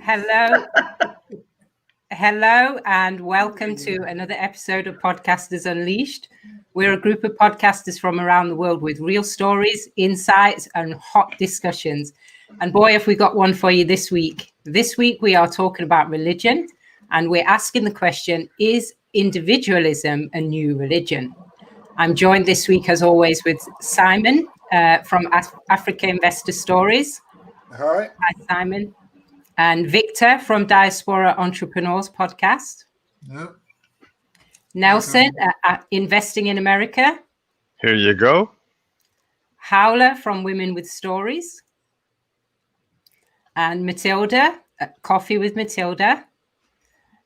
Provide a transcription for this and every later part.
Hello. Hello, and welcome to another episode of Podcasters Unleashed. We're a group of podcasters from around the world with real stories, insights, and hot discussions. And boy, have we got one for you this week. This week, we are talking about religion, and we're asking the question, is individualism a new religion? I'm joined this week, as always, with Simon from Africa Investor Stories. Hi. Hi, Simon. And Victor from Diaspora Entrepreneurs Podcast. Yep. Nelson, Investing in America. Here you go. Howler from Women with Stories. And Matilda, Coffee with Matilda.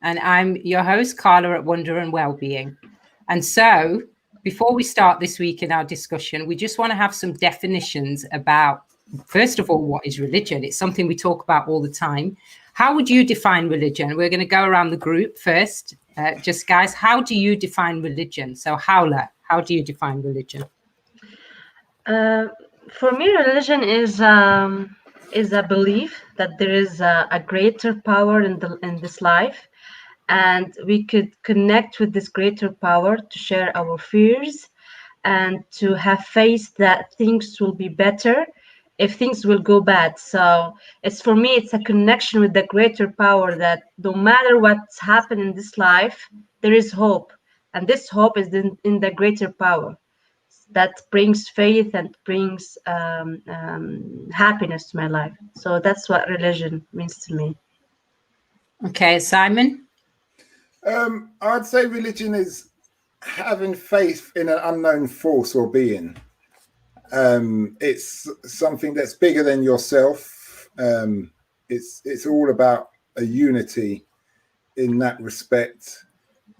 And I'm your host, Carla at Wonder and Wellbeing. And so, before we start this week in our discussion, we just want to have some definitions about, first of all, what is religion? It's something we talk about all the time. How would you define religion? We're going to go around the group first. Just guys, how do you define religion? So Howler, how do you define religion? For me, religion is a belief that there is a greater power in this life, and we could connect with this greater power to share our fears and to have faith that things will be better if things will go bad. So it's a connection with the greater power that no matter what's happened in this life, there is hope. And this hope is in the greater power that brings faith and brings happiness to my life. So that's what religion means to me. Okay, Simon? I'd say religion is having faith in an unknown force or being. It's something that's bigger than yourself. It's all about a unity in that respect.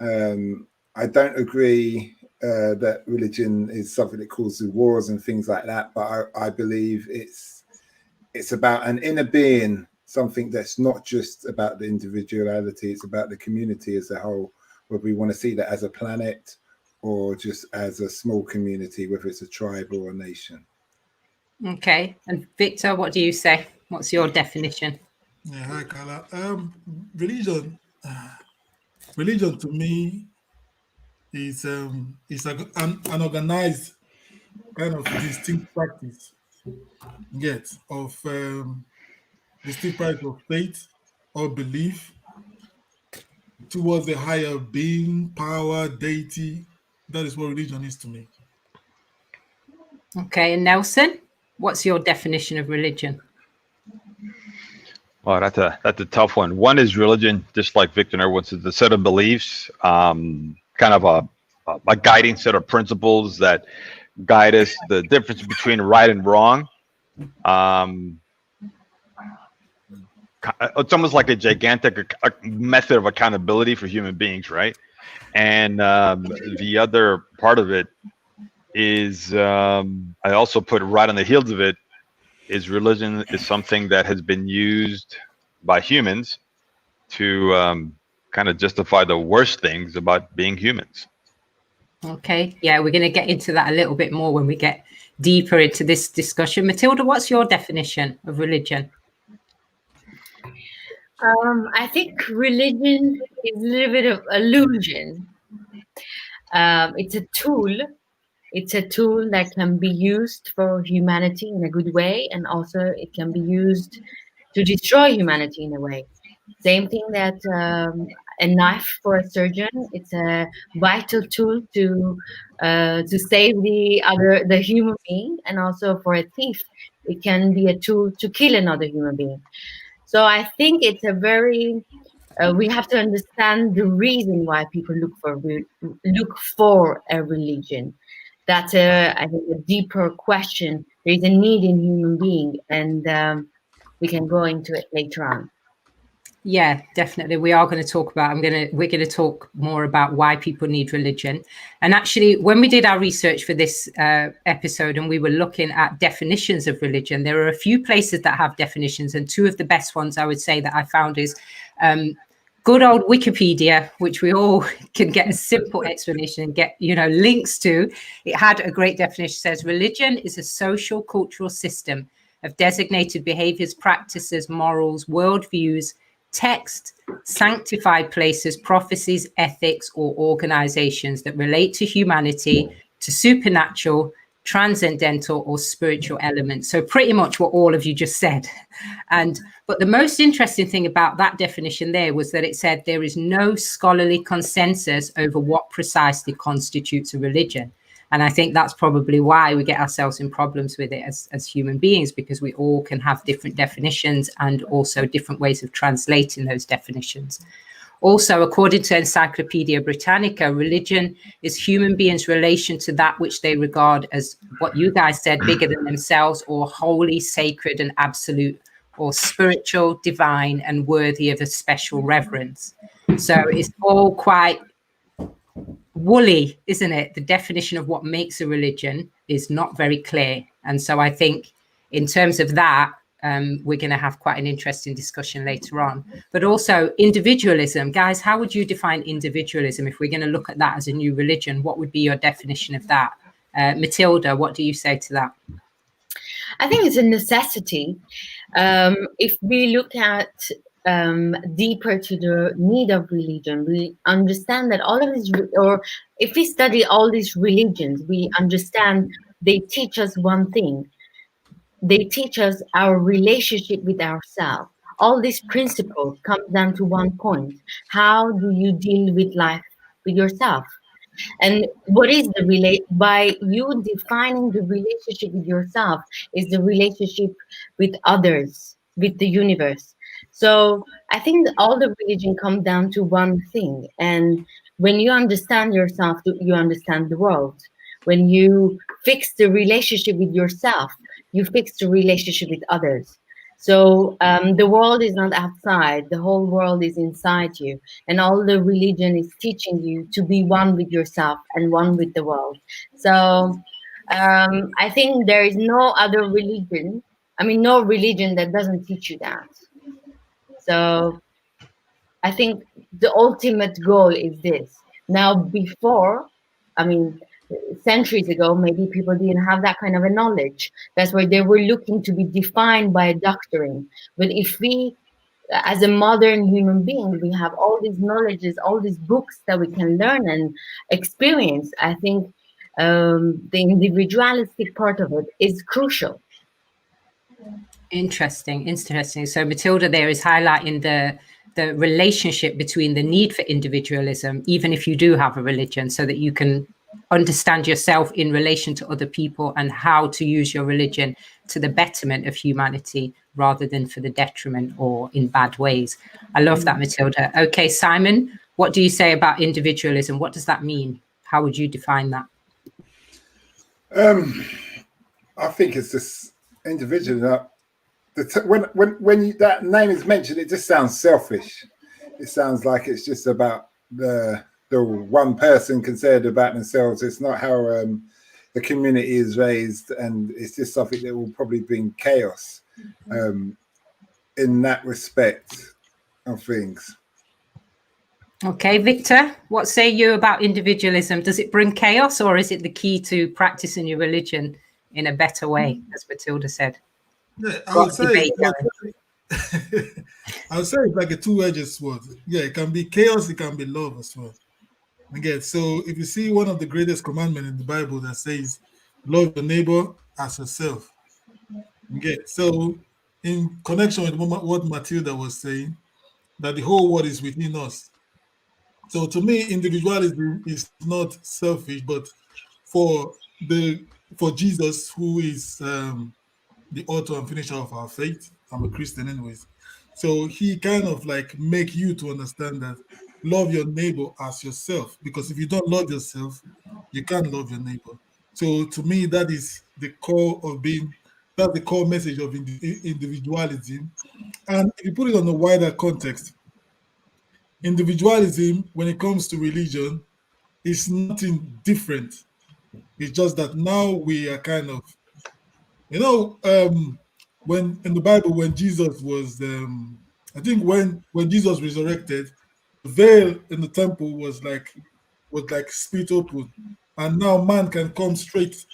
I don't agree that religion is something that causes wars and things like that, but I believe it's about an inner being, something that's not just about the individuality, it's about the community as a whole, whether we want to see that as a planet or just as a small community, whether it's a tribe or a nation. Okay. And Victor, what do you say? What's your definition? Yeah, hi, Carla. Religion to me is an organized kind of distinct practice, distinct practice of faith or belief towards a higher being, power, deity. That is what religion is to me. Okay, and Nelson, what's your definition of religion? Well, that's a tough one. One is religion, just like Victor and everyone says, the set of beliefs, kind of a guiding set of principles that guide us. The difference between right and wrong. It's almost like a gigantic method of accountability for human beings, right? And the other part of it is, I also put right on the heels of it, is religion is something that has been used by humans to kind of justify the worst things about being humans. Okay, yeah, we're going to get into that a little bit more when we get deeper into this discussion. Matilda, what's your definition of religion? I think religion is a little bit of illusion. It's a tool. It's a tool that can be used for humanity in a good way, and also it can be used to destroy humanity in a way. Same thing that a knife for a surgeon. It's a vital tool to save the human being, and also for a thief, it can be a tool to kill another human being. So I think it's a very we have to understand the reason why people look for a religion. That's I think a deeper question. There is a need in human being, and we can go into it later on. Yeah, definitely. We are going to talk about, we're going to talk more about why people need religion. And actually, when we did our research for this episode and we were looking at definitions of religion, there are a few places that have definitions. And two of the best ones I would say that I found is good old Wikipedia, which we all can get a simple explanation and get, links to. It had a great definition. It says religion is a social cultural system, of designated behaviors, practices, morals, worldviews, text, sanctified places, prophecies, ethics, or organizations that relate to humanity, to supernatural, transcendental, or spiritual elements. So pretty much what all of you just said. But the most interesting thing about that definition there was that it said there is no scholarly consensus over what precisely constitutes a religion. And I think that's probably why we get ourselves in problems with it as human beings, because we all can have different definitions and also different ways of translating those definitions. Also, according to Encyclopedia Britannica, religion is human beings' relation to that which they regard as, what you guys said, bigger than themselves, or holy, sacred, and absolute, or spiritual, divine, and worthy of a special reverence. So it's all quite woolly, isn't it? The definition of what makes a religion is not very clear. And so I think in terms of that, we're going to have quite an interesting discussion later on. But also individualism. Guys, how would you define individualism? If we're going to look at that as a new religion, what would be your definition of that? Matilda, what do you say to that? I think it's a necessity. If we look at deeper to the need of religion, we understand that all of these, or if we study all these religions, we understand they teach us one thing. They teach us our relationship with ourselves. All these principles come down to one point. How do you deal with life with yourself? And what is by you defining the relationship with yourself is the relationship with others, with the universe. So I think that all the religion come down to one thing. And when you understand yourself, you understand the world. When you fix the relationship with yourself, you fix the relationship with others. So the world is not outside, the whole world is inside you. And all the religion is teaching you to be one with yourself and one with the world. So I think there is no other religion, no religion that doesn't teach you that. So I think the ultimate goal is this. Now, before, centuries ago, maybe people didn't have that kind of a knowledge. That's why they were looking to be defined by a doctrine. But if we, as a modern human being, we have all these knowledges, all these books that we can learn and experience, I think the individualistic part of it is crucial. Interesting. So Matilda there is highlighting the relationship between the need for individualism, even if you do have a religion, so that you can understand yourself in relation to other people and how to use your religion to the betterment of humanity rather than for the detriment or in bad ways. I love that, Matilda. Okay, Simon, what do you say about individualism? What does that mean? How would you define that? I think it's just individual. When that name is mentioned, it just sounds selfish. It sounds like it's just about the one person concerned about themselves. It's not how the community is raised, and it's just something that will probably bring chaos in that respect of things. Okay, Victor, what say you about individualism? Does it bring chaos, or is it the key to practicing your religion in a better way, as Matilda said? Yeah, I would say it's like a two-edged sword. Yeah, it can be chaos, it can be love as well. Again, so if you see one of the greatest commandments in the Bible that says, love your neighbor as yourself. Okay, so in connection with what Matilda was saying, that the whole world is within us. So to me, individualism is not selfish, but for Jesus, who is the author and finisher of our faith. I'm a Christian anyways. So he kind of like make you to understand that love your neighbor as yourself, because if you don't love yourself, you can't love your neighbor. So to me, that is the core of that's the core message of individualism. And if you put it on a wider context, individualism, when it comes to religion, is nothing different. It's just that now we are kind of, when in the Bible, when Jesus was, I think when Jesus resurrected, the veil in the temple was like split open, and now man can come straight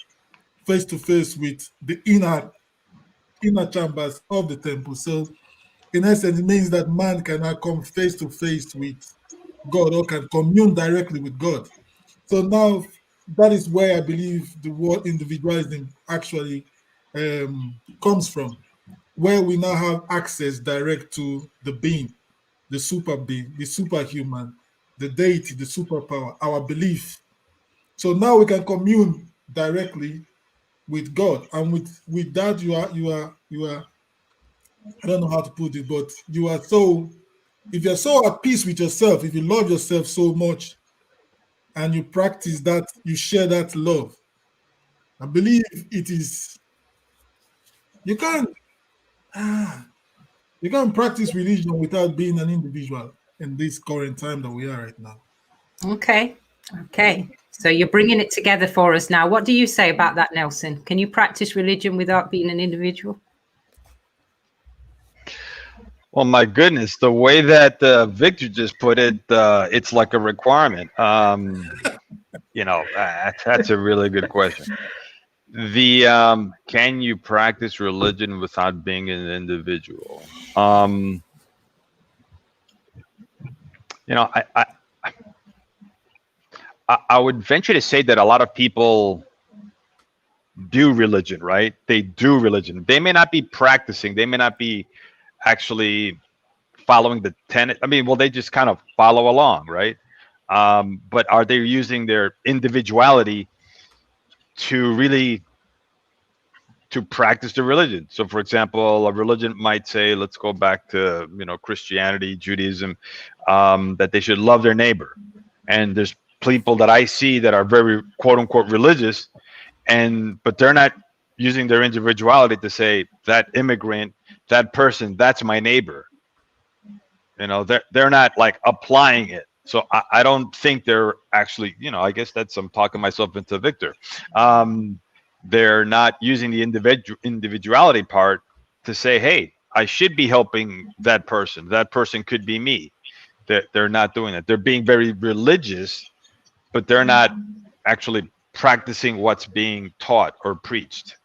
face to face with the inner inner chambers of the temple. So, in essence, it means that man cannot come face to face with God or can commune directly with God. So now that is where I believe the word individualism actually comes from, where we now have access direct to the being, the super being, the superhuman, the deity, the superpower, our belief. So now we can commune directly with God, and with that you are I don't know how to put it, but you are so if you're so at peace with yourself, if you love yourself so much and you practice that, you share that love. I believe it is you can't you can't practice religion without being an individual in this current time that we are right now. Okay. Okay. So you're bringing it together for us now. What do you say about that, Nelson? Can you practice religion without being an individual? Well, my goodness, the way that Victor just put it, it's like a requirement. That's a really good question. Can you practice religion without being an individual? I would venture to say that a lot of people do religion, right? They do religion. They may not be practicing. They may not be actually following the tenet. I mean, well, they just kind of follow along, right? But are they using their individuality to really to practice the religion? So, for example, a religion might say, let's go back to Christianity, Judaism, that they should love their neighbor. And there's people that I see that are very quote unquote religious, but they're not using their individuality to say that immigrant, that person, that's my neighbor. They're not like applying it. So I don't think they're actually, I guess I'm talking myself into Victor. They're not using the individuality part to say, hey, I should be helping that person. That person could be me. They're not doing that. They're being very religious, but they're not actually practicing what's being taught or preached.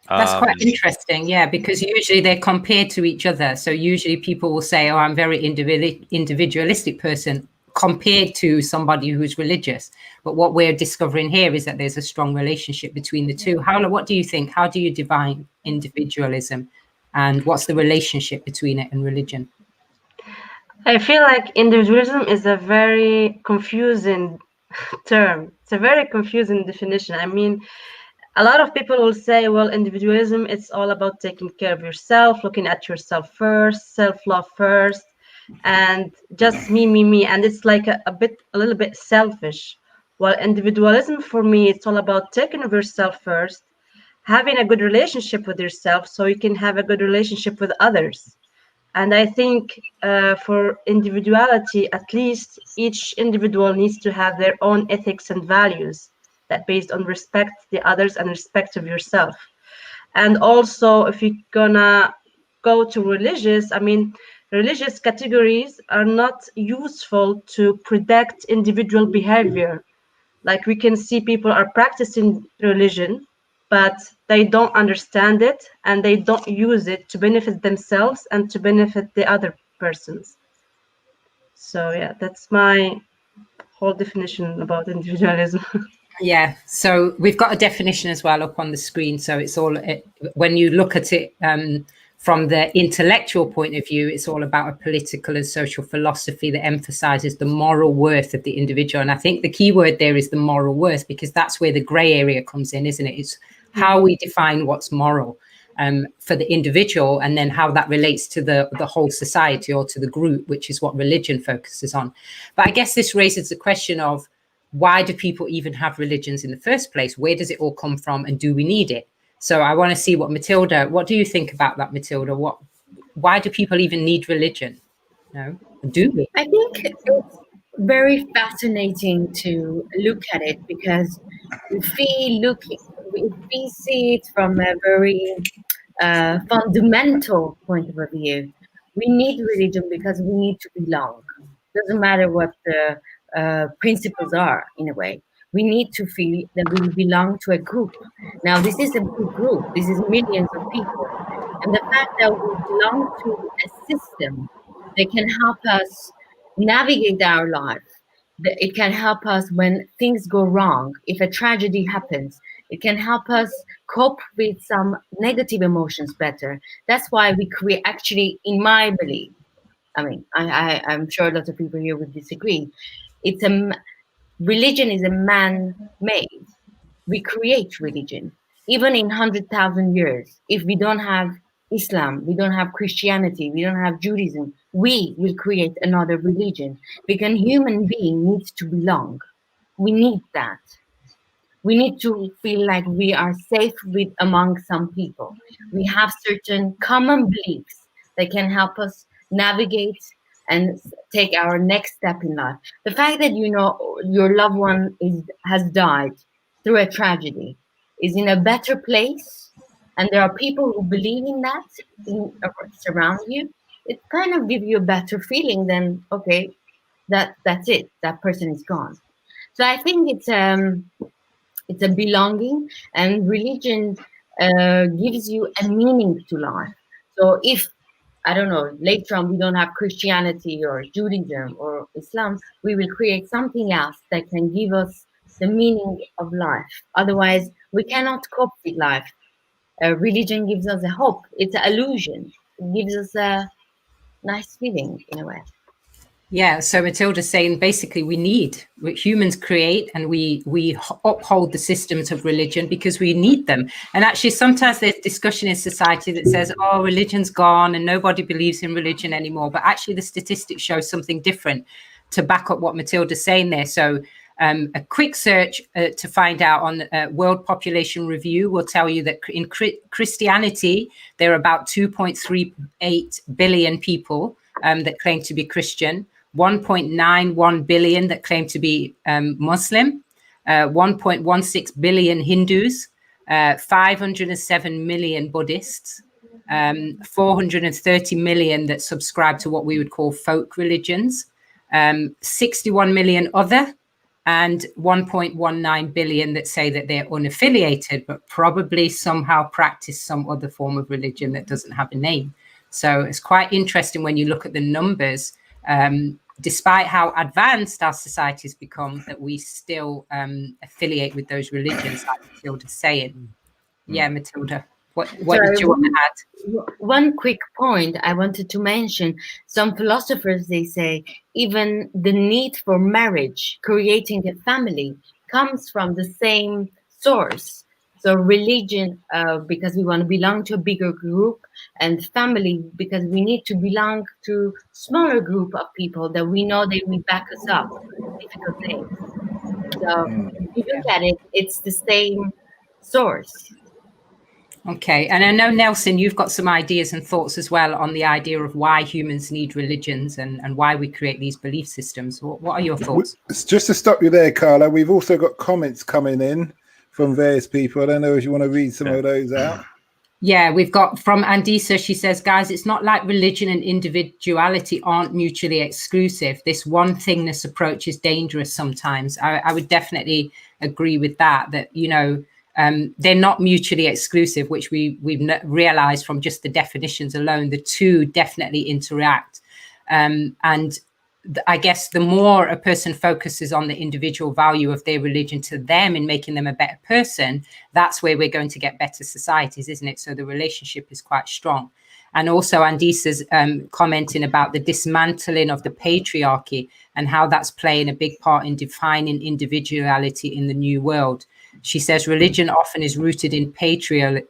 That's quite interesting, yeah, because usually they're compared to each other. So usually people will say, oh, I'm a very individualistic person compared to somebody who's religious. But what we're discovering here is that there's a strong relationship between the two. Howla, what do you think? How do you define individualism? And what's the relationship between it and religion? I feel like individualism is a very confusing term. It's a very confusing definition. I mean, a lot of people will say, well, individualism, it's all about taking care of yourself, looking at yourself first, self-love first, and just me. And it's like a little bit selfish. While individualism for me, it's all about taking of yourself first, having a good relationship with yourself so you can have a good relationship with others. And I think for individuality, at least each individual needs to have their own ethics and values that based on respect the others and respect of yourself. And also, if you're gonna go to religious, I mean, religious categories are not useful to predict individual behavior. Like we can see people are practicing religion, but they don't understand it and they don't use it to benefit themselves and to benefit the other persons. So yeah, that's my whole definition about individualism. Yeah, so we've got a definition as well up on the screen. So it's all, when you look at it from the intellectual point of view, it's all about a political and social philosophy that emphasizes the moral worth of the individual. And I think the key word there is the moral worth, because that's where the gray area comes in, isn't it? It's how we define what's moral for the individual, and then how that relates to the whole society or to the group, which is what religion focuses on. But I guess this raises the question of, why do people even have religions in the first place? Where does it all come from, and do we need it? So I want to see what do you think about that, Matilda? Why do people even need religion? No, do we? I think it's very fascinating to look at it, because if we see it from a very fundamental point of view, we need religion because we need to belong. Doesn't matter what the principles are, in a way. We need to feel that we belong to a group. Now, this is a big group. This is millions of people. And the fact that we belong to a system that can help us navigate our life, that it can help us when things go wrong, if a tragedy happens, it can help us cope with some negative emotions better. That's why we create, actually, in my belief, I mean, I'm sure a lot of people here would disagree. It's religion is a man-made. We create religion. Even in 100,000 years, if we don't have Islam, we don't have Christianity, we don't have Judaism, we will create another religion because human being needs to belong. We need that. We need to feel like we are safe with among some people. We have certain common beliefs that can help us navigate and take our next step in life. The fact that you know your loved one has died through a tragedy is in a better place, and there are people who believe in that surround you. It kind of gives you a better feeling than, okay, that's it, that person is gone. So I think it's a belonging, and religion gives you a meaning to life. So if, I don't know, later on we don't have Christianity or Judaism or Islam, we will create something else that can give us the meaning of life. Otherwise, we cannot cope with life. Religion gives us a hope. It's an illusion. It gives us a nice feeling in a way. Yeah, so Matilda's saying basically humans create, and we uphold the systems of religion because we need them. And actually sometimes there's discussion in society that says, oh, religion's gone and nobody believes in religion anymore. But actually the statistics show something different to back up what Matilda's saying there. So a quick search to find out on World Population Review will tell you that in Christianity, there are about 2.38 billion people that claim to be Christian, 1.91 billion that claim to be Muslim, 1.16 billion Hindus, 507 million Buddhists, 430 million that subscribe to what we would call folk religions, 61 million other, and 1.19 billion that say that they're unaffiliated, but probably somehow practice some other form of religion that doesn't have a name. So it's quite interesting when you look at the numbers, despite how advanced our societies become, that we still affiliate with those religions, like Matilda's saying. Yeah, Matilda, what did you want to add? One quick point I wanted to mention. Some philosophers, they say, even the need for marriage, creating a family, comes from the same source. So religion, because we want to belong to a bigger group, and family, because we need to belong to smaller group of people that we know they will back us up in difficult days. So if you look at it, it's the same source. Okay, and I know, Nelson, you've got some ideas and thoughts as well on the idea of why humans need religions and why we create these belief systems. What are your thoughts? Just to stop you there, Carla, we've also got comments coming in from various people. I don't know if you want to read some of those out. Yeah, we've got from Andisa. She says, guys, it's not like religion and individuality aren't mutually exclusive. This one thingness approach is dangerous sometimes. I would definitely agree with that, you know, they're not mutually exclusive, which we've realized from just the definitions alone. The two definitely interact. And I guess the more a person focuses on the individual value of their religion to them in making them a better person, that's where we're going to get better societies, isn't it? So the relationship is quite strong. And also Andisa's commenting about the dismantling of the patriarchy and how that's playing a big part in defining individuality in the new world. She says religion often is rooted in patriarchism,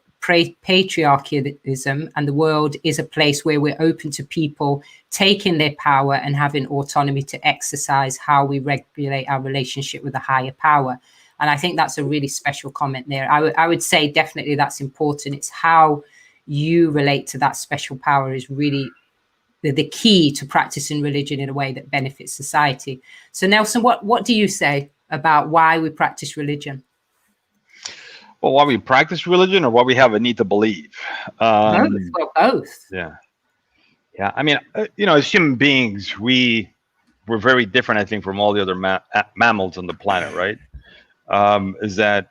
and the world is a place where we're open to people taking their power and having autonomy to exercise how we regulate our relationship with a higher power. And I think that's a really special comment there. I would say definitely that's important. It's how you relate to that special power is really the key to practicing religion in a way that benefits society. So Nelson, what do you say about why we practice religion? Well, why we practice religion, or why we have a need to believe? Both. Yeah. I mean, you know, as human beings, we're very different, I think, from all the other mammals on the planet, right? is that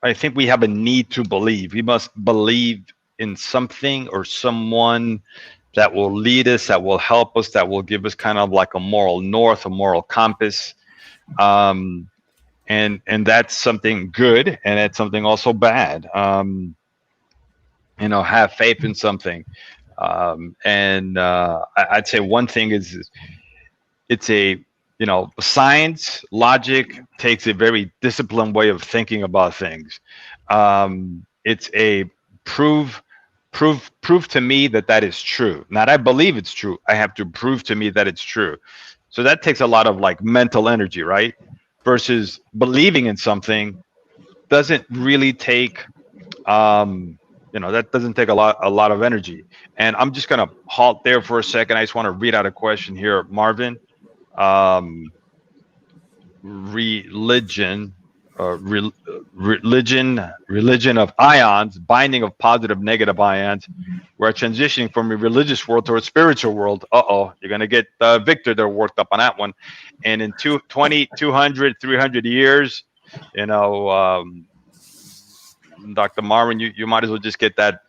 I think we have a need to believe. We must believe in something or someone that will lead us, that will help us, that will give us kind of like a moral north, a moral compass. And that's something good, and it's something also bad. Have faith in something. I'd say one thing is it's a science logic takes a very disciplined way of thinking about things. It's a prove to me that is true. Not I believe it's true. I have to prove to me that it's true. So that takes a lot of like mental energy, right? Versus believing in something doesn't really take that doesn't take a lot of energy. And I'm just gonna halt there for a second. I just want to read out a question here, Marvin. Religion of ions, binding of positive negative ions. We're transitioning from a religious world to a spiritual world. You're gonna get Victor there worked up on that one. And in 200 300 years, Dr. Marvin, you might as well just get that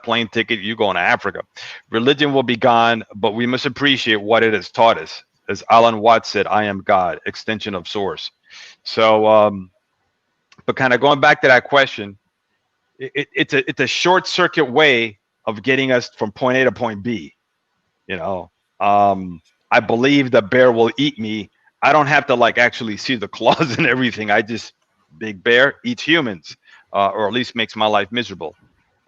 plane ticket. You going to Africa. Religion will be gone, but we must appreciate what it has taught us. As Alan Watts said, I am God, extension of source. So, but kind of going back to that question, it's a short circuit way of getting us from point A to point B. I believe the bear will eat me. I don't have to like actually see the claws and everything. Big bear eats humans, or at least makes my life miserable.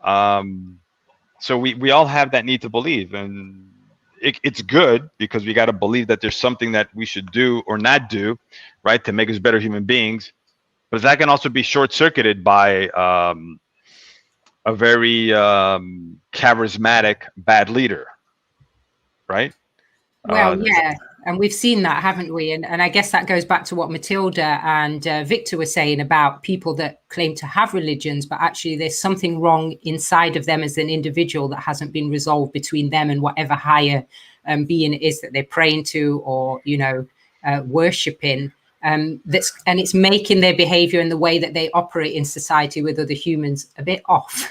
So we all have that need to believe, and it's good because we got to believe that there's something that we should do or not do, right, to make us better human beings. But that can also be short-circuited by a very charismatic bad leader, right? Well, yeah, and we've seen that, haven't we? And I guess that goes back to what Matilda and Victor were saying about people that claim to have religions, but actually there's something wrong inside of them as an individual that hasn't been resolved between them and whatever higher being it is that they're praying to or, worshipping. And it's making their behavior and the way that they operate in society with other humans a bit off.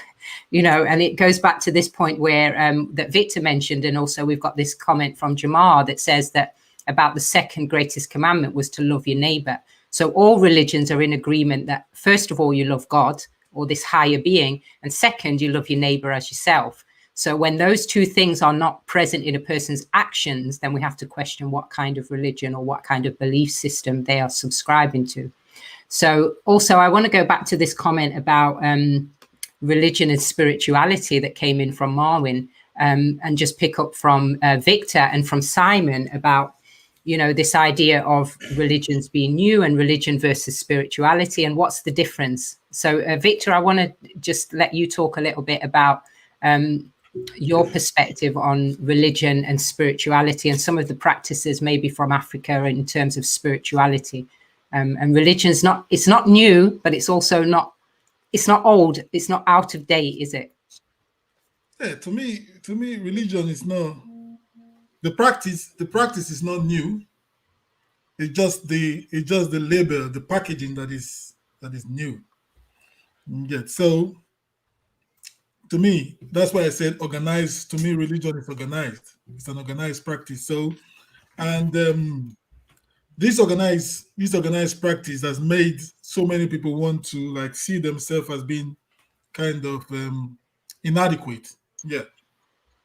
And it goes back to this point where that Victor mentioned, and also we've got this comment from Jamar that says that about the second greatest commandment was to love your neighbor. So all religions are in agreement that first of all you love God or this higher being, and second you love your neighbor as yourself. So when those two things are not present in a person's actions, then we have to question what kind of religion or what kind of belief system they are subscribing to. So also I want to go back to this comment about religion and spirituality that came in from Marwin, and just pick up from Victor and from Simon about, this idea of religions being new and religion versus spirituality and what's the difference. So Victor, I want to just let you talk a little bit about your perspective on religion and spirituality and some of the practices maybe from Africa in terms of spirituality. And religion's it's not new, but it's also not, it's not old, it's not out of date, is it? Yeah, to me, religion is not the practice. The practice is not new. It's just the label, the packaging that is new. Yeah. So to me, that's why I said organized. To me, religion is organized. It's an organized practice. So, and this organized practice has made so many people want to like see themselves as being kind of inadequate. Yeah,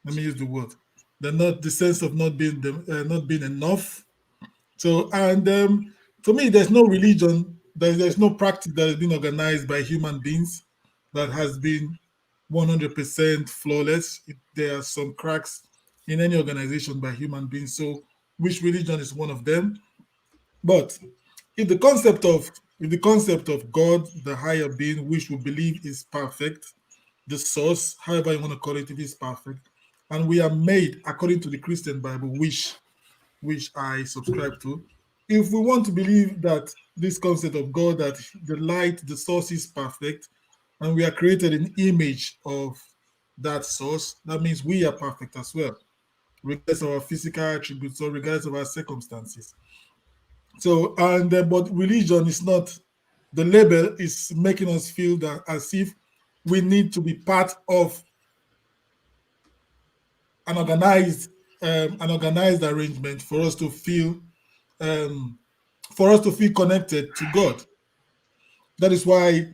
let me use the word. They're not the sense of not being enough. So, and for me, there's no religion, there's no practice that has been organized by human beings that has been 100% flawless. There are some cracks in any organization by human beings. So, which religion is one of them? But if the concept of God, the higher being, which we believe is perfect, the source, however you want to call it, it is perfect, and we are made according to the Christian Bible, which I subscribe to. If we want to believe that this concept of God, that the light, the source is perfect, and we are created in image of that source, that means we are perfect as well, regardless of our physical attributes or regardless of our circumstances. So, and but religion is not, the label is making us feel that as if we need to be part of an organized arrangement for us to feel um, connected to God. That is why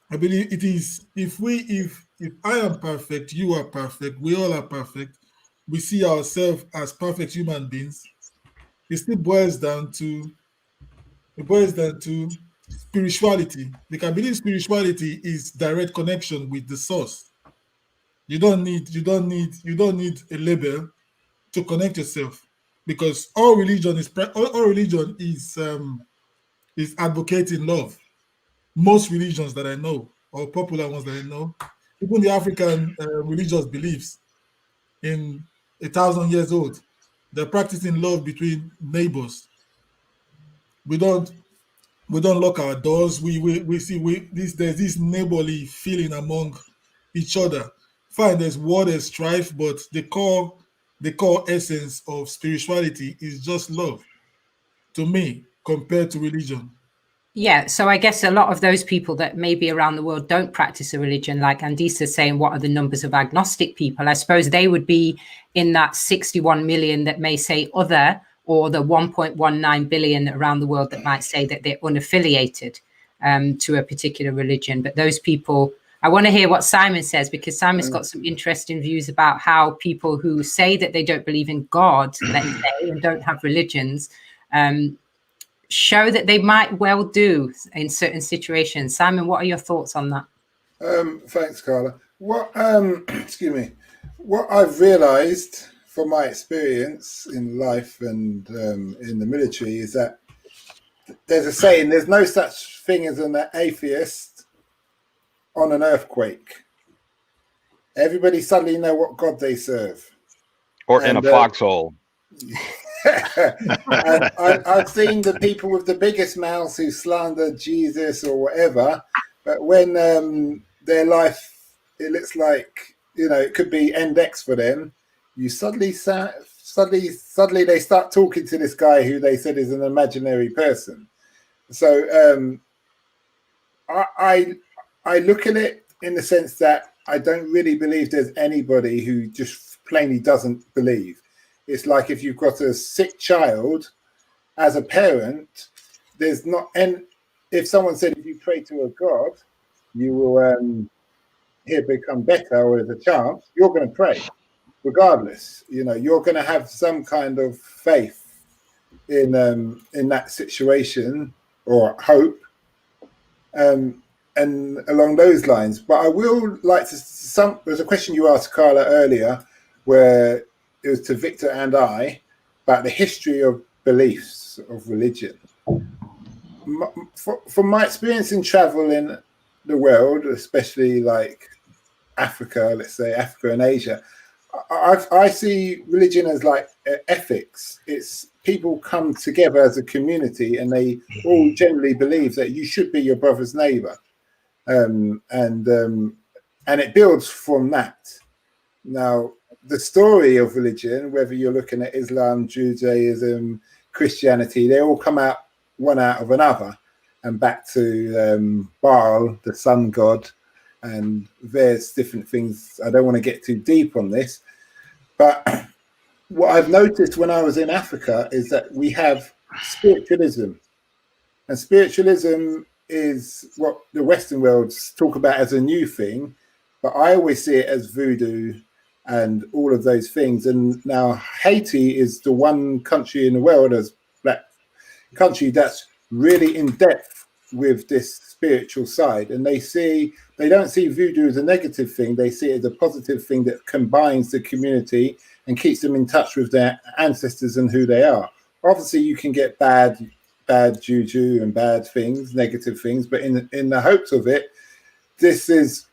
I believe it is, if I am perfect, you are perfect, we all are perfect, we see ourselves as perfect human beings. It still boils down to spirituality. Because I believe spirituality is direct connection with the source. You don't need a label to connect yourself, because all religion is advocating love. Most religions that I know, or popular ones that I know, even the African religious beliefs in 1,000 years old, they're practicing love between neighbors. We don't we don't lock our doors. We see there's this neighborly feeling among each other. Fine, there's war, there's strife, but the core essence of spirituality is just love, to me, compared to religion. Yeah, so I guess a lot of those people that maybe around the world don't practice a religion, like Andisa's saying, what are the numbers of agnostic people? I suppose they would be in that 61 million that may say other, or the 1.19 billion around the world that might say that they're unaffiliated to a particular religion. But those people, I want to hear what Simon says, because Simon's got some interesting views about how people who say that they don't believe in God, let's say, and don't have religions, show that they might well do in certain situations. Simon, what are your thoughts on that? Thanks, Carla. What excuse me, what I've realized from my experience in life and in the military is that there's a saying: there's no such thing as an atheist on an earthquake. Everybody suddenly know what God they serve. Or in a foxhole. And I've seen the people with the biggest mouths who slander Jesus or whatever, but when their life, it looks like, it could be end X for them, you suddenly they start talking to this guy who they said is an imaginary person. So I look at it in the sense that I don't really believe there's anybody who just plainly doesn't believe. It's like if you've got a sick child, as a parent, there's not, and if someone said if you pray to a God, you will he'll become better, or there's a chance, you're going to pray, regardless. You're going to have some kind of faith in that situation, or hope, and along those lines. But I will like to. There's a question you asked Carla earlier, where it was to Victor and I, about the history of beliefs of religion. From my experience in travel in the world, especially like Africa, let's say Africa and Asia, I see religion as like ethics. It's people come together as a community, and they all generally believe that you should be your brother's neighbor, and it builds from that. Now, the story of religion, whether you're looking at Islam, Judaism, Christianity, they all come out one out of another, and back to Baal, the sun god, and there's different things. I don't want to get too deep on this, but what I've noticed when I was in Africa is that we have spiritualism, and spiritualism is what the Western world talk about as a new thing, but I always see it as voodoo and all of those things. And now Haiti is the one country in the world, as black country, that's really in depth with this spiritual side. And they don't see voodoo as a negative thing. They see it as a positive thing that combines the community and keeps them in touch with their ancestors and who they are. Obviously, you can get bad juju and bad things, negative things, but in the hopes of it, this is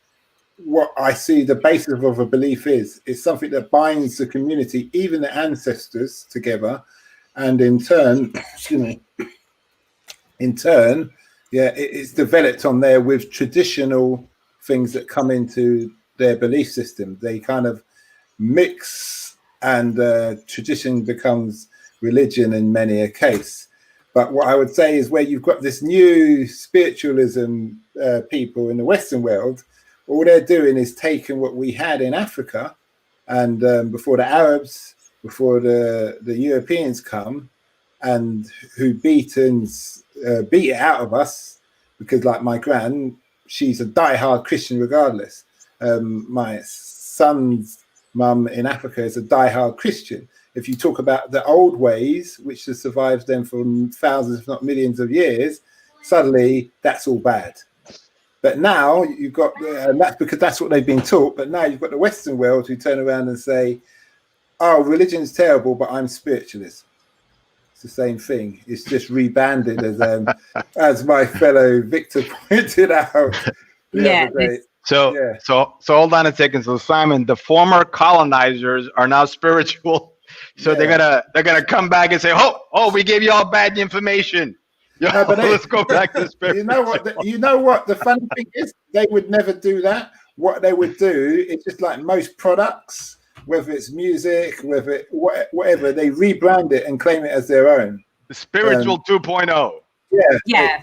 what I see the basis of a belief is. It's something that binds the community, even the ancestors, together, and in turn, it's developed on there with traditional things that come into their belief system. They kind of mix, and tradition becomes religion in many a case. But what I would say is where you've got this new spiritualism people in the Western world, all they're doing is taking what we had in Africa, and before the Arabs, before the Europeans come, and who beat it out of us, because like my gran, she's a diehard Christian regardless. My son's mum in Africa is a diehard Christian. If you talk about the old ways, which has survived them for thousands, if not millions of years, suddenly that's all bad. But now you've got, and that's because that's what they've been taught. But now you've got the Western world who turn around and say, "Oh, religion's terrible, but I'm spiritualist." It's the same thing. It's just rebanded as my fellow Victor pointed out the other day. So hold on a second. So Simon, the former colonizers are now spiritual. So they're gonna come back and say, "Oh, we gave you all bad information. Yo, no, but let's go back to spirit." You know what? The funny thing is, they would never do that. What they would do is just like most products, whether it's music, whatever, they rebrand it and claim it as their own. The spiritual 2.0. Yeah.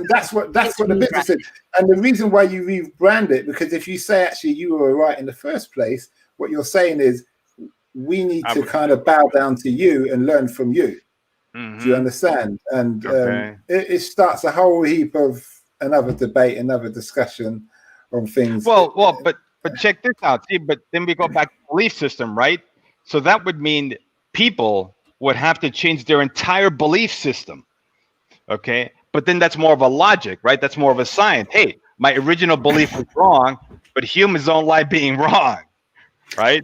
That's what the business is. And the reason why you rebrand it, because if you say actually you were right in the first place, what you're saying is we need to kind of bow down to you and learn from you. Mm-hmm. Do you understand? And it starts a whole heap of another debate, another discussion on things. Well, but check this out. See, but then we go back to the belief system, right? So that would mean people would have to change their entire belief system. Okay, but then that's more of a logic, right? That's more of a science. Hey, my original belief was wrong, but humans don't like being wrong, right?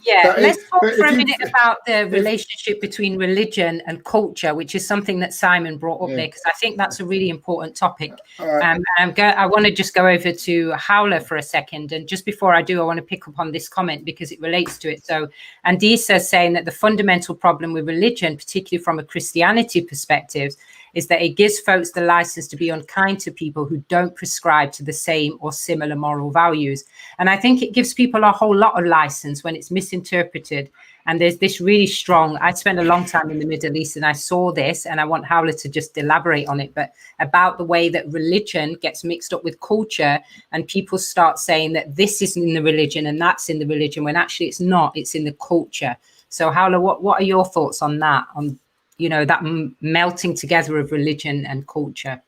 Yeah, let's talk for a minute about the relationship between religion and culture, which is something that Simon brought up there, because I think that's a really important topic. Right. I want to just go over to Howler for a second, and just before I do, I want to pick up on this comment because it relates to it. So Andisa saying that the fundamental problem with religion, particularly from a Christianity perspective, is that it gives folks the license to be unkind to people who don't prescribe to the same or similar moral values. And I think it gives people a whole lot of license when it's misinterpreted. And there's this really strong, I spent a long time in the Middle East and I saw this, and I want Howler to just elaborate on it, but about the way that religion gets mixed up with culture, and people start saying that this is in the religion and that's in the religion, when actually it's not, it's in the culture. So Howler, what are your thoughts on that, on that melting together of religion and culture?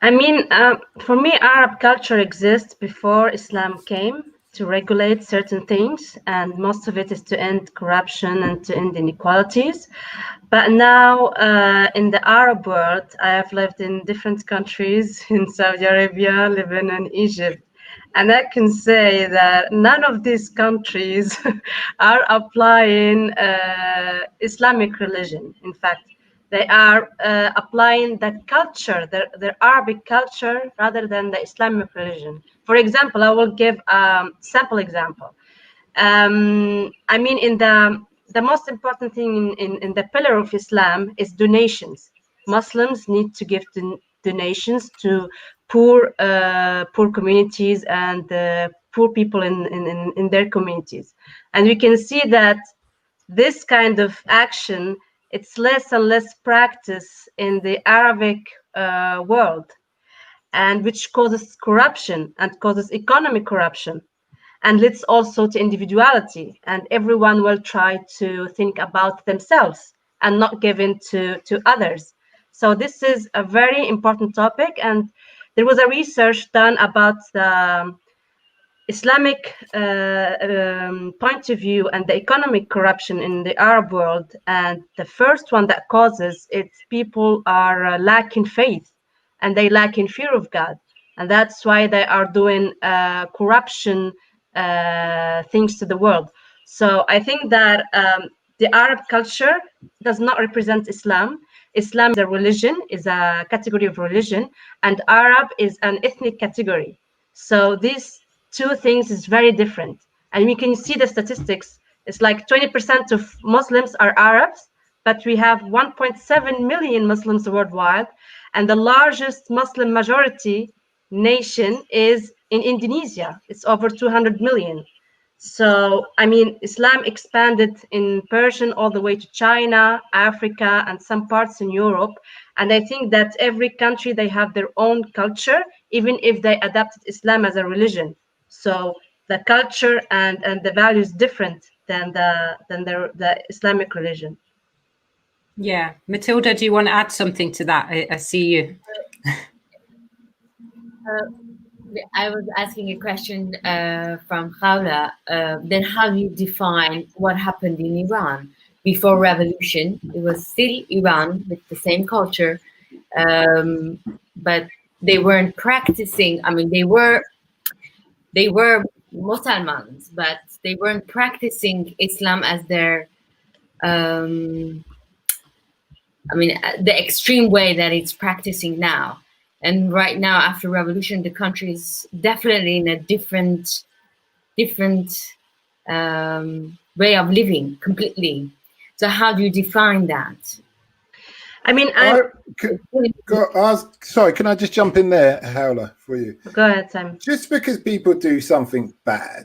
I mean, for me, Arab culture exists before Islam came to regulate certain things, and most of it is to end corruption and to end inequalities. But now, in the Arab world, I have lived in different countries, in Saudi Arabia, Lebanon, Egypt. And I can say that none of these countries are applying Islamic religion. In fact, they are applying the culture, their Arabic culture, rather than the Islamic religion. For example, I will give a sample example. I mean, in the most important thing in the pillar of Islam is donations. Muslims need to give donations to poor communities and poor people in their communities. And we can see that this kind of action, it's less and less practice in the Arabic world, and which causes corruption and causes economic corruption, and leads also to individuality, and everyone will try to think about themselves and not give in to others. So this is a very important topic, and there was a research done about the Islamic point of view and the economic corruption in the Arab world. And the first one that causes it's people are lacking faith, and they lack in fear of God. And that's why they are doing corruption things to the world. So I think that the Arab culture does not represent Islam. Islam is a religion, is a category of religion, and Arab is an ethnic category. So these two things is very different. And we can see the statistics. It's like 20% of Muslims are Arabs, but we have 1.7 million Muslims worldwide. And the largest Muslim majority nation is in Indonesia. It's over 200 million. So, I mean, Islam expanded in Persian all the way to China, Africa, and some parts in Europe. And I think that every country, they have their own culture, even if they adapted Islam as a religion. So the culture and the value is different than the Islamic religion. Yeah. Matilda, do you want to add something to that? I see you. I was asking a question from Khawla. Then how do you define what happened in Iran before revolution? It was still Iran with the same culture, but they weren't practicing. I mean, they were Muslims, but they weren't practicing Islam as their the extreme way that it's practicing now. And right now, after revolution, the country is definitely in a different way of living completely. So how do you define that? I mean, sorry, can I just jump in there, Howler, for you? Go ahead, Sam. Just because people do something bad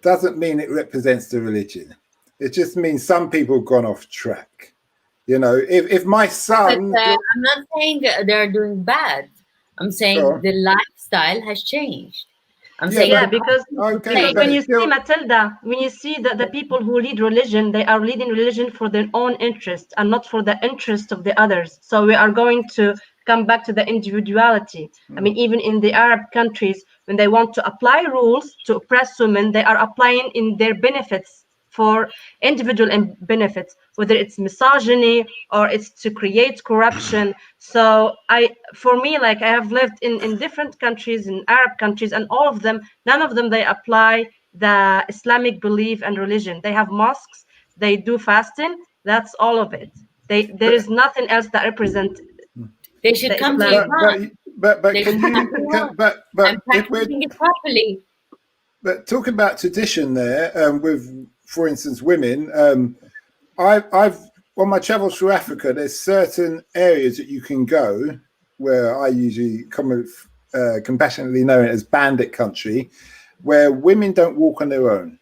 doesn't mean it represents the religion. It just means some people have gone off track. You know, if my son... But, I'm not saying they're doing bad. I'm saying the lifestyle has changed. I'm saying because when you see Matilda, when you see that the people who lead religion, they are leading religion for their own interest and not for the interest of the others. So we are going to come back to the individuality. I mean, even in the Arab countries, when they want to apply rules to oppress women, they are applying in their benefits for individual benefits, whether it's misogyny or it's to create corruption. So for me, like I have lived in different countries, in Arab countries, and all of them, none of them, they apply the Islamic belief and religion. They have mosques, they do fasting, that's all of it. There is nothing else that represents. They should come to Iran. But can you, but if we're it properly. But talking about tradition there, with, for instance, women, I've on my travels through Africa, there's certain areas that you can go where I usually compassionately know it as bandit country, where women don't walk on their own.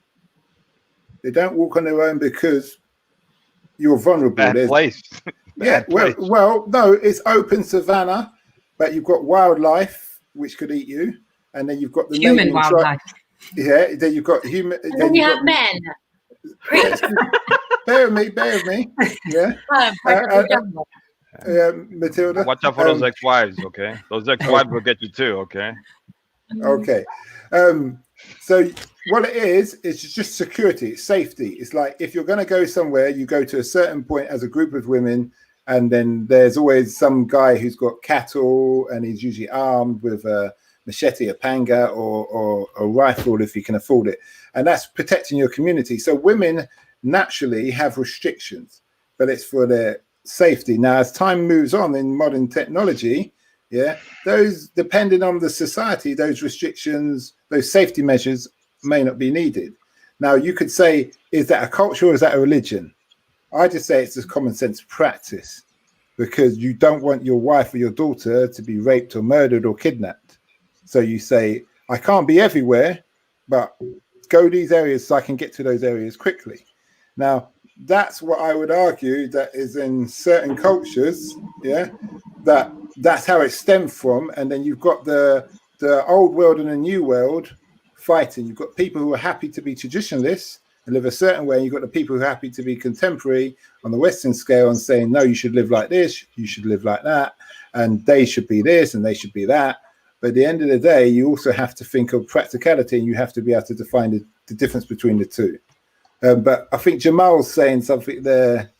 They don't walk on their own because you're vulnerable. Bad place. Yeah, well, no, it's open savanna, but you've got wildlife which could eat you, and then you've got the human wildlife. Yeah, then you've got human. And then you have men. Bear with me. Yeah. Matilda. Watch out for those ex-wives, okay? Those ex-wives will get you too, okay? Okay. So what it is just security, it's safety. It's like if you're going to go somewhere, you go to a certain point as a group of women, and then there's always some guy who's got cattle, and he's usually armed with a machete, a panga, or a rifle if you can afford it. And that's protecting your community. So women naturally have restrictions, but it's for their safety. Now, as time moves on in modern technology, those, depending on the society, those restrictions, those safety measures may not be needed. Now, you could say, is that a culture or is that a religion? I just say it's a common sense practice, because you don't want your wife or your daughter to be raped or murdered or kidnapped. So you say, I can't be everywhere, but go these areas so I can get to those areas quickly. Now, that's what I would argue that is in certain cultures, that's how it stemmed from. And then you've got the old world and the new world fighting. You've got people who are happy to be traditionalists and live a certain way. And you've got the people who are happy to be contemporary on the Western scale and saying, no, you should live like this, you should live like that, and they should be this and they should be that. But at the end of the day, you also have to think of practicality, and you have to be able to define the difference between the two. But I think Jamal's saying something there,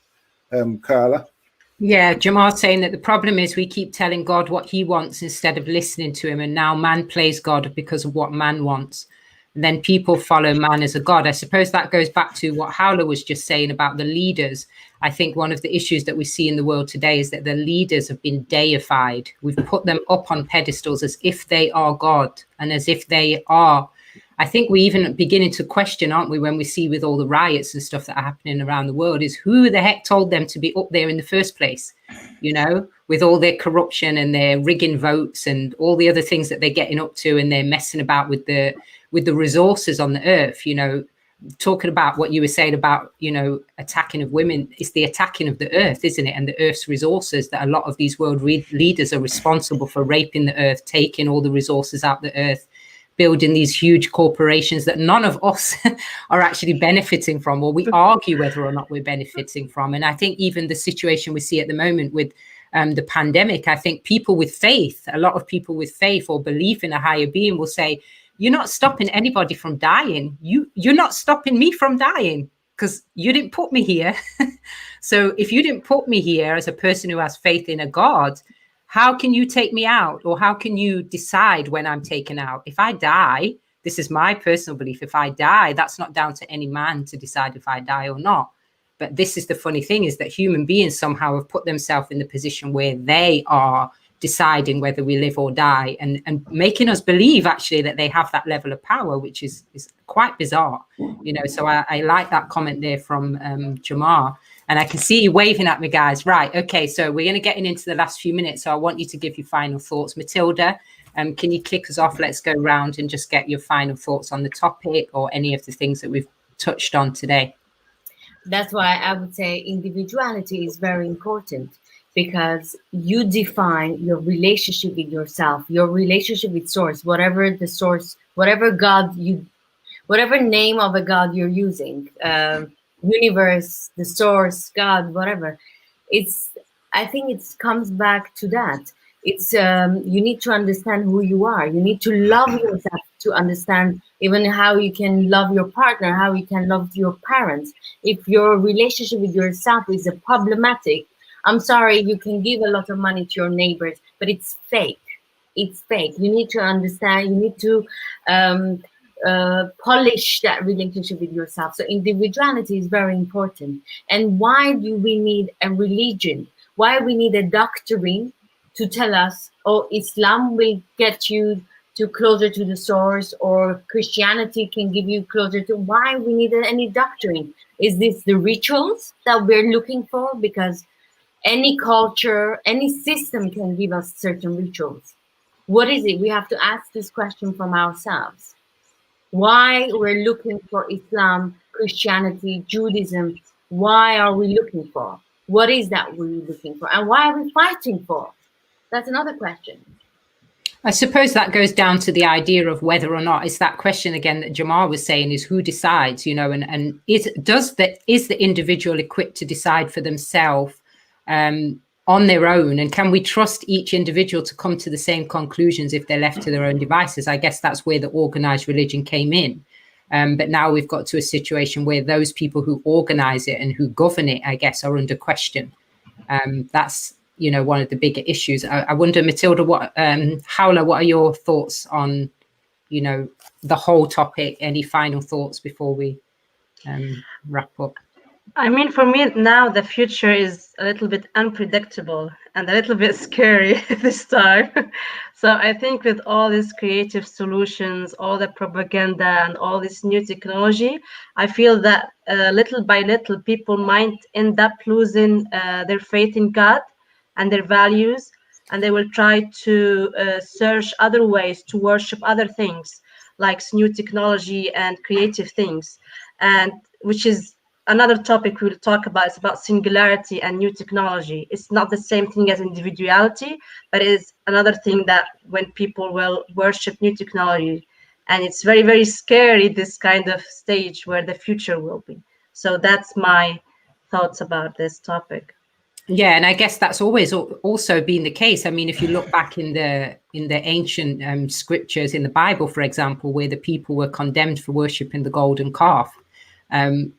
Carla. Yeah, Jamal's saying that the problem is we keep telling God what he wants instead of listening to him. And now man plays God because of what man wants. And then people follow man as a god. I suppose that goes back to what Howler was just saying about the leaders. I think one of the issues that we see in the world today is that the leaders have been deified. We've put them up on pedestals as if they are God and as if they are. I think we even beginning to question, aren't we, when we see with all the riots and stuff that are happening around the world, is who the heck told them to be up there in the first place, you know, with all their corruption and their rigging votes and all the other things that they're getting up to, and they're messing about with the with the resources on the earth, you know, talking about what you were saying about, you know, attacking of women, it's the attacking of the earth, isn't it? And the earth's resources, that a lot of these world leaders are responsible for raping the earth, taking all the resources out the earth, building these huge corporations that none of us are actually benefiting from, or we argue whether or not we're benefiting from. And I think even the situation we see at the moment with the pandemic, I think people with faith, a lot of people with faith or belief in a higher being will say, you're not stopping anybody from dying. You're not stopping me from dying because you didn't put me here. So if you didn't put me here as a person who has faith in a God, how can you take me out? Or how can you decide when I'm taken out? If I die, this is my personal belief. If I die, that's not down to any man to decide if I die or not. But this is the funny thing, is that human beings somehow have put themselves in the position where they are deciding whether we live or die, and making us believe actually that they have that level of power, which is quite bizarre, you know. So I like that comment there from Jamar, and I can see you waving at me, guys. Right, okay, so we're going to get into the last few minutes, so I want you to give your final thoughts. Matilda, can you kick us off? Let's go round and just get your final thoughts on the topic or any of the things that we've touched on today. That's why I would say individuality is very important, because you define your relationship with yourself, your relationship with source, whatever the source, whatever God you, whatever name of a God you're using, universe, the source, God, whatever. I think it comes back to that. It's you need to understand who you are. You need to love yourself to understand even how you can love your partner, how you can love your parents. If your relationship with yourself is problematic, I'm sorry, you can give a lot of money to your neighbors, but it's fake. It's fake. You need to understand, you need to polish that relationship with yourself. So individuality is very important. And why do we need a religion? Why we need a doctrine to tell us, oh, Islam will get you to closer to the source, or Christianity can give you closer to? Why we need any doctrine? Is this the rituals that we're looking for? Because any culture, any system can give us certain rituals. What is it? We have to ask this question from ourselves. Why we're looking for Islam, Christianity, Judaism? Why are we looking for? What is that we're looking for? And why are we fighting for? That's another question. I suppose that goes down to the idea of whether or not, it's that question again that Jamar was saying, is who decides, you know, and is the individual equipped to decide for themselves on their own, and can we trust each individual to come to the same conclusions if they're left to their own devices? I guess that's where the organized religion came in, but now we've got to a situation where those people who organize it and who govern it, I guess, are under question. That's, you know, one of the bigger issues. I wonder, Matilda, Howler, what are your thoughts on, you know, the whole topic? Any final thoughts before we wrap up? I mean, for me now, the future is a little bit unpredictable and a little bit scary this time. So I think with all these creative solutions, all the propaganda and all this new technology, I feel that little by little, people might end up losing their faith in God and their values, and they will try to search other ways to worship other things, like new technology and creative things, and which is another topic we'll talk about. It's about singularity and new technology. It's not the same thing as individuality, but it's another thing that when people will worship new technology, and it's very, very scary, this kind of stage where the future will be. So that's my thoughts about this topic. Yeah, and I guess that's always also been the case. I mean, if you look back in the ancient scriptures in the Bible, for example, where the people were condemned for worshiping the golden calf,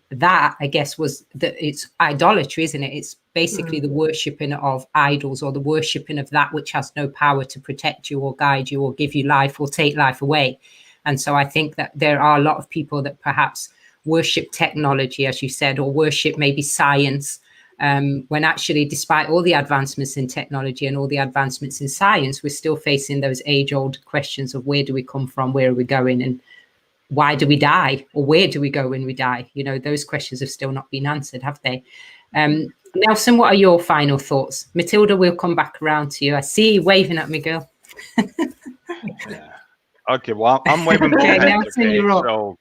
that, I guess, was it's idolatry, isn't it? It's basically the worshipping of idols, or the worshipping of that which has no power to protect you or guide you or give you life or take life away. And so I think that there are a lot of people that perhaps worship technology, as you said, or worship maybe science, when actually, despite all the advancements in technology and all the advancements in science, we're still facing those age-old questions of where do we come from, where are we going, and why do we die, or where do we go when we die? You know, those questions have still not been answered, have they? Nelson, what are your final thoughts? Matilda, we'll come back around to you. I see you waving at me, girl. Okay, well, I'm waving both Okay, hands. Nelson, Okay, you're up. so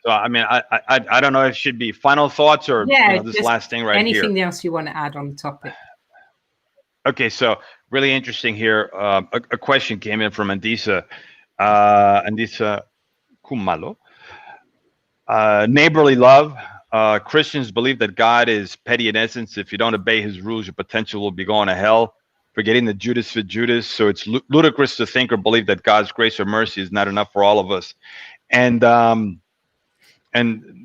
I mean, I don't know if it should be final thoughts or Yeah, this just last thing right anything here. else you want to add on the topic. Okay, so really interesting here. A question came in from Andisa Kumalo. Neighborly love. Christians believe that God is petty in essence. If you don't obey his rules, your potential will be going to hell. Forgetting that Judas fit Judas. So it's ludicrous to think or believe that God's grace or mercy is not enough for all of us. And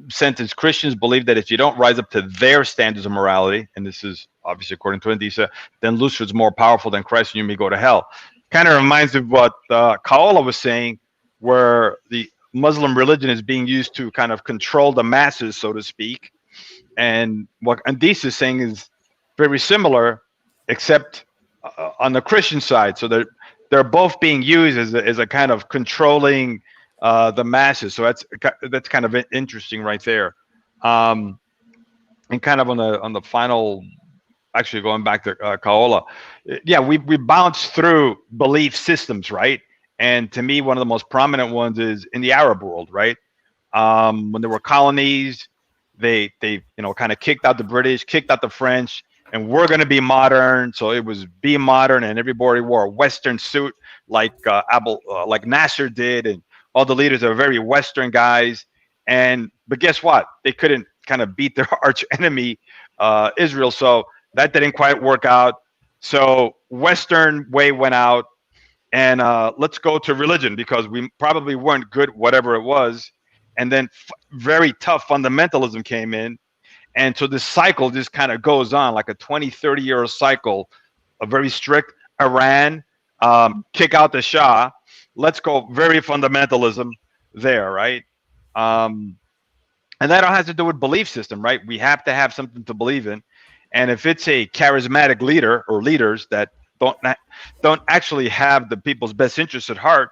sentence Christians believe that if you don't rise up to their standards of morality, and this is obviously according to Andisa, then Lucifer's more powerful than Christ and you may go to hell. Kind of reminds me of what Kaola was saying, where the Muslim religion is being used to kind of control the masses, so to speak. And what Andisa is saying is very similar, except on the Christian side. So they're both being used as a kind of controlling the masses. So that's kind of interesting right there. And kind of on the final, actually going back to Kaola, yeah, we bounce through belief systems, right? And to me, one of the most prominent ones is in the Arab world, right? When there were colonies, they kind of kicked out the British, kicked out the French, and we're going to be modern. So it was be modern, and everybody wore a Western suit like like Nasser did, and all the leaders are very Western guys. But guess what? They couldn't kind of beat their arch enemy, Israel. So that didn't quite work out. So Western way went out, and let's go to religion because we probably weren't good, whatever it was. And then very tough fundamentalism came in. And so this cycle just kind of goes on like a 20, 30-year cycle, a very strict Iran, kick out the Shah. Let's go very fundamentalism there, right? And that all has to do with belief system, right? We have to have something to believe in. And if it's a charismatic leader or leaders that don't actually have the people's best interests at heart,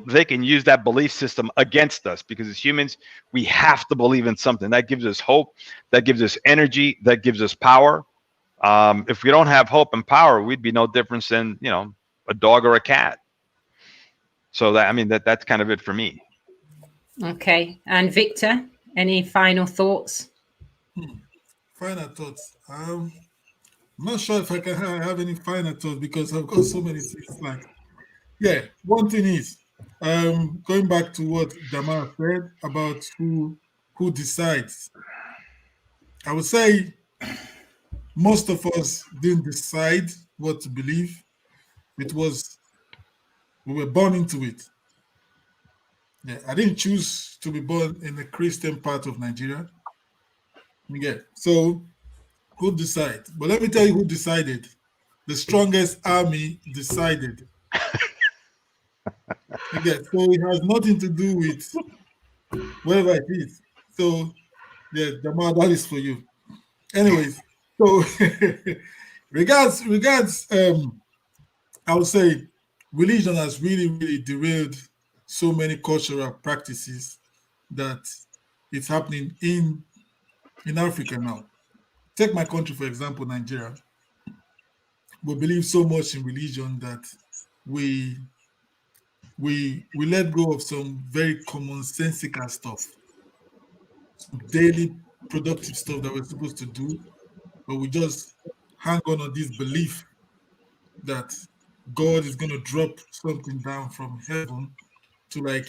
they can use that belief system against us because as humans, we have to believe in something that gives us hope, that gives us energy, that gives us power. If we don't have hope and power, we'd be no different than, a dog or a cat. So that's kind of it for me. Okay. And Victor, any final thoughts? Final thoughts. I'm not sure if I can have any final thoughts because I've got so many things. One thing is, going back to what Jamal said about who decides. I would say most of us didn't decide what to believe. We were born into it. Yeah, I didn't choose to be born in the Christian part of Nigeria. Yeah, so who decided? But let me tell you who decided. The strongest army decided. Again, so it has nothing to do with whatever it is. So, yeah, Jamal, that is for you. Anyways, so regards, I would say religion has really, really derailed so many cultural practices that it's happening in Africa now. Take my country, for example, Nigeria. We believe so much in religion that we let go of some very commonsensical stuff, some daily productive stuff that we're supposed to do, but we just hang on this belief that God is going to drop something down from heaven to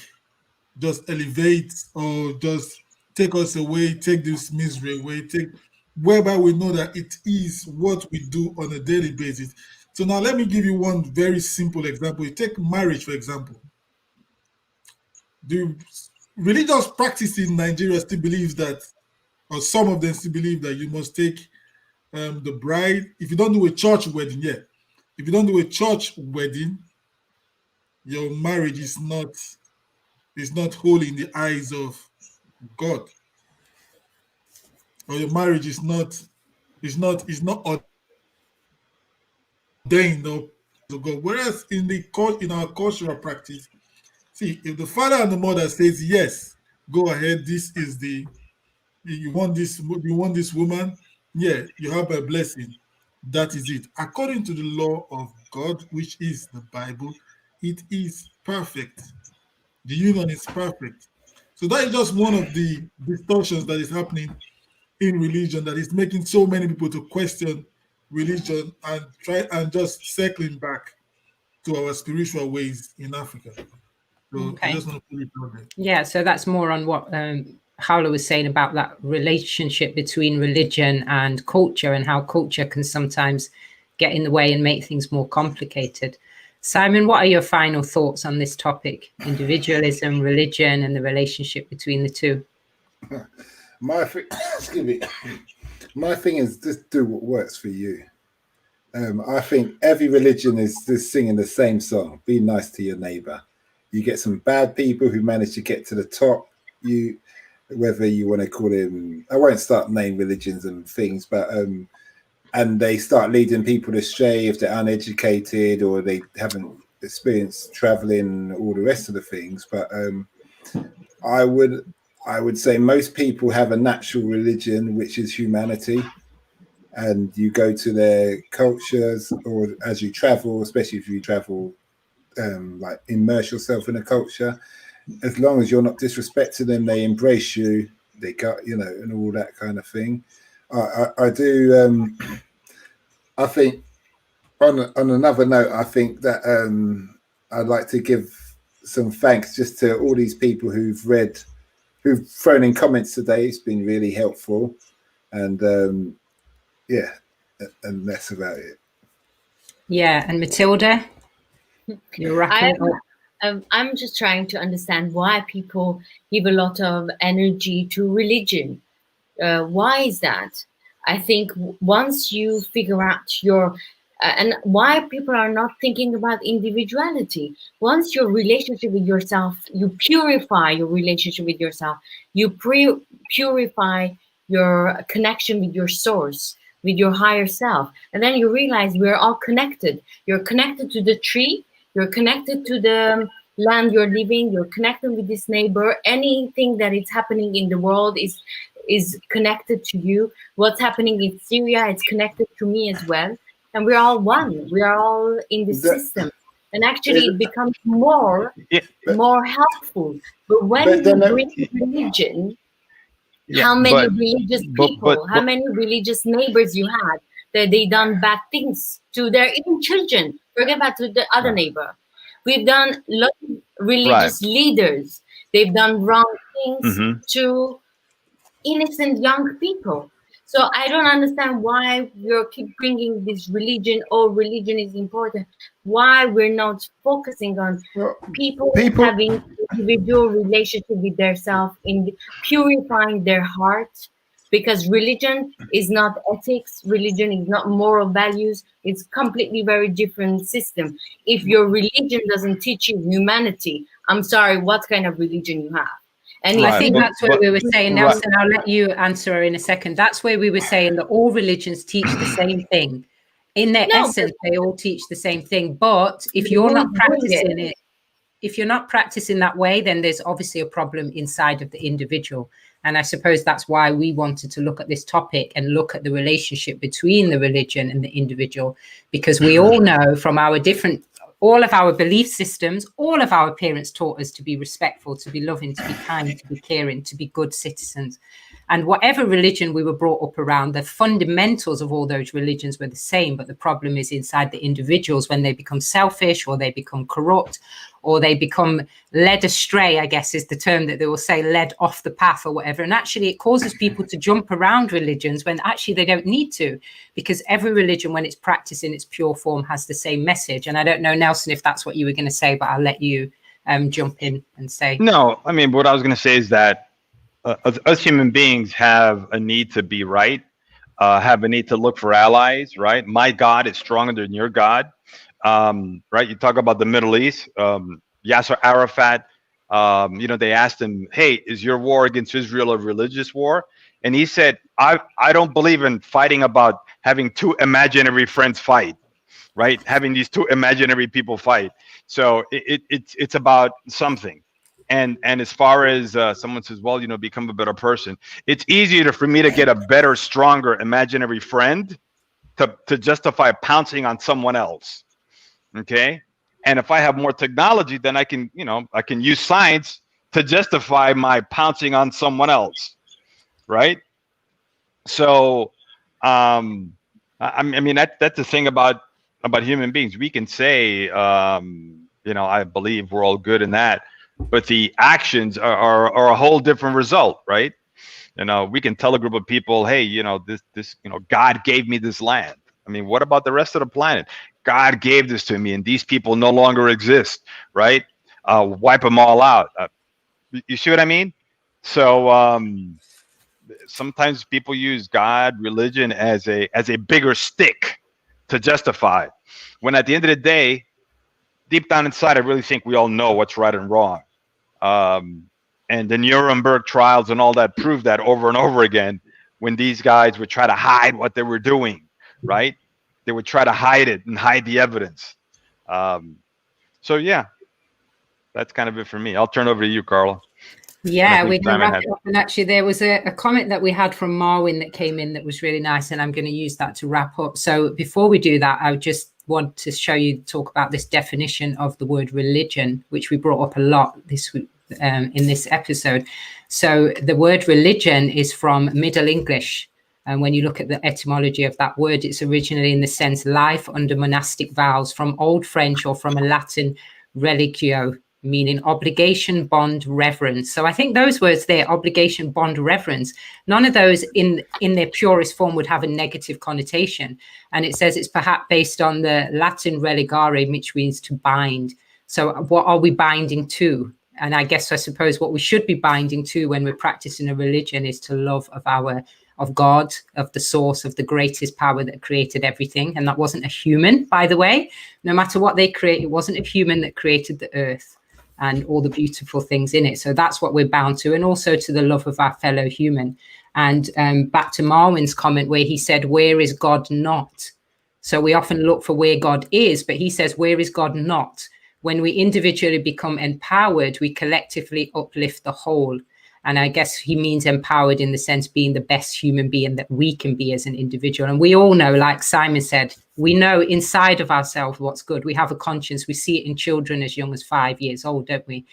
just elevate or just take us away, take this misery away, whereby we know that it is what we do on a daily basis. So now let me give you one very simple example. You take marriage, for example. The religious practice in Nigeria still believes that, or some of them still believe that you must take the bride. If you don't do a church wedding, if you don't do a church wedding, your marriage is not holy in the eyes of God, or your marriage is not ordained to God. Whereas in our cultural practice, see, if the father and the mother says yes, go ahead. This is you want this woman, yeah, you have a blessing. That is it. According to the law of God, which is the Bible, it is perfect. The union is perfect. So that is just one of the distortions that is happening in religion that is making so many people to question religion and try and just circling back to our spiritual ways in Africa. So I Okay. just want to put it out there. Yeah, so that's more on what Howler was saying about that relationship between religion and culture, and how culture can sometimes get in the way and make things more complicated. Simon, what are your final thoughts on this topic? Individualism, religion, and the relationship between the two? Excuse me. My thing is just do what works for you. I think every religion is just singing the same song. Be nice to your neighbor. You get some bad people who manage to get to the top. Whether you want to call them, I won't start name religions and things, but and they start leading people astray if they're uneducated or they haven't experienced traveling, all the rest of the things. But I would say most people have a natural religion, which is humanity. And you go to their cultures, or as you travel, especially if you travel, like immerse yourself in a culture. As long as you're not disrespecting them, they embrace you. They got, and all that kind of thing. I do. I think on another note, I think that I'd like to give some thanks just to all these people who've thrown in comments today. It's been really helpful, and yeah, and that's about it. Yeah, and Matilda, you're wrapping it up. I'm just trying to understand why people give a lot of energy to religion. Why is that? I think once you figure out and why people are not thinking about individuality. Once your relationship with yourself, you purify your relationship with yourself, you purify your connection with your source, with your higher self. And then you realize we're all connected. You're connected to the tree, you're connected to the land you're living, you're connected with this neighbor. Anything that is happening in the world is connected to you. What's happening in Syria is connected to me as well. And we're all one. We are all in the system. And actually it becomes more helpful. But when you bring religion, how many religious people, how many religious neighbors you had that they done bad things to their even children. Forget about to the other neighbor. We've done lots of religious leaders. They've done wrong things to innocent young people. So I don't understand why you keep bringing this religion. Oh, religion is important. Why we're not focusing on people having individual relationship with their self, in purifying their heart, because religion is not ethics. Religion is not moral values. It's completely very different system. If your religion doesn't teach you humanity, I'm sorry, what kind of religion you have? And I think that's where we were saying, Nelson, I'll let you answer in a second. That's where we were saying that all religions teach the same thing. In their essence, they all teach the same thing. But if you're not practicing it, if you're not practicing that way, then there's obviously a problem inside of the individual. And I suppose that's why we wanted to look at this topic and look at the relationship between the religion and the individual, because we all know from our all of our belief systems, all of our parents taught us to be respectful, to be loving, to be kind, to be caring, to be good citizens. And whatever religion we were brought up around, the fundamentals of all those religions were the same. But the problem is inside the individuals, when they become selfish or they become corrupt or they become led astray, I guess is the term that they will say, led off the path or whatever. And actually it causes people to jump around religions when actually they don't need to, because every religion, when it's practiced in its pure form, has the same message. And I don't know, Nelson, if that's what you were going to say, but I'll let you jump in and say. No, I mean, what I was going to say is that us human beings have a need to be right, have a need to look for allies, right? My God is stronger than your God, right? You talk about the Middle East, Yasser Arafat, they asked him, hey, is your war against Israel a religious war? And he said, I don't believe in fighting about having two imaginary friends fight, right? Having these two imaginary people fight. So it's about something. And as far as someone says, well, become a better person, it's easier for me to get a better, stronger imaginary friend to justify pouncing on someone else. Okay. And if I have more technology, then I can use science to justify my pouncing on someone else, right? So, I mean, that's the thing about human beings. We can say, I believe we're all good in that, but the actions are a whole different result, right? We can tell a group of people, hey, this, God gave me this land. I mean, what about the rest of the planet? God gave this to me, and these people no longer exist, right? Wipe them all out. You see what I mean? So sometimes people use God, religion as a bigger stick to justify, when at the end of the day, deep down inside, I really think we all know what's right and wrong. And the Nuremberg trials and all that proved that over and over again, when these guys would try to hide what they were doing, right? They would try to hide it and hide the evidence. So yeah, that's kind of it for me. I'll turn over to you, Carla. Yeah, we're going to wrap it up. And actually, there was a comment that we had from Marwin that came in that was really nice, and I'm going to use that to wrap up. So before we do that, I just want to talk about this definition of the word religion, which we brought up a lot this week in this episode. So the word religion is from Middle English. And when you look at the etymology of that word, it's originally in the sense life under monastic vows, from Old French or from a Latin religio, meaning obligation, bond, reverence. So I think those words there, obligation, bond, reverence, none of those in their purest form would have a negative connotation. And it says it's perhaps based on the Latin religare, which means to bind. So what are we binding to? And I suppose what we should be binding to when we're practicing a religion is to love of God, of the source, of the greatest power that created everything. And that wasn't a human, by the way. No matter what they create, it wasn't a human that created the earth and all the beautiful things in it. So that's what we're bound to, and also to the love of our fellow human. And back to Marwin's comment where he said, where is God not? So we often look for where God is, but he says, where is God not? When we individually become empowered, we collectively uplift the whole. And I guess he means empowered in the sense being the best human being that we can be as an individual. And we all know, like Simon said, we know inside of ourselves what's good. We have a conscience. We see it in children as young as 5 years old, don't we?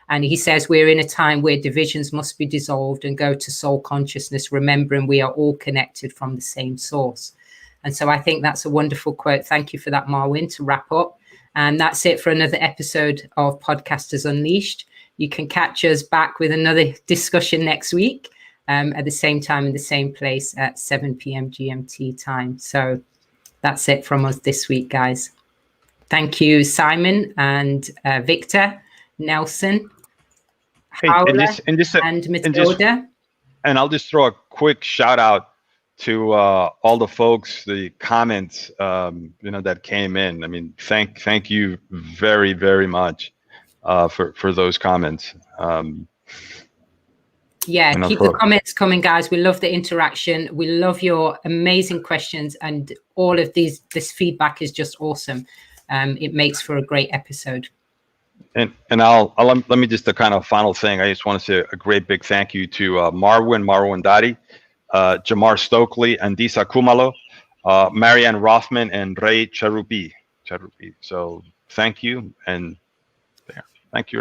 And he says we're in a time where divisions must be dissolved and go to soul consciousness, remembering we are all connected from the same source. And so I think that's a wonderful quote. Thank you for that, Marwin, to wrap up. And that's it for another episode of Podcasters Unleashed. You can catch us back with another discussion next week at the same time in the same place at 7 p.m. GMT time. So that's it from us this week, guys. Thank you, Simon and Victor, Nelson, Paula, and Matilda. And I'll just throw a quick shout out to all the folks, the comments, that came in. I mean, thank you very, very much for those comments. Keep the comments coming, guys. We love the interaction. We love your amazing questions, and all of this feedback is just awesome. It makes for a great episode. And let me just the kind of final thing. I just want to say a great big thank you to Marwin Dadi, Jamar Stokely, Andisa Kumalo, Marianne Rothman, and Ray Charupi. So thank you, and thank you.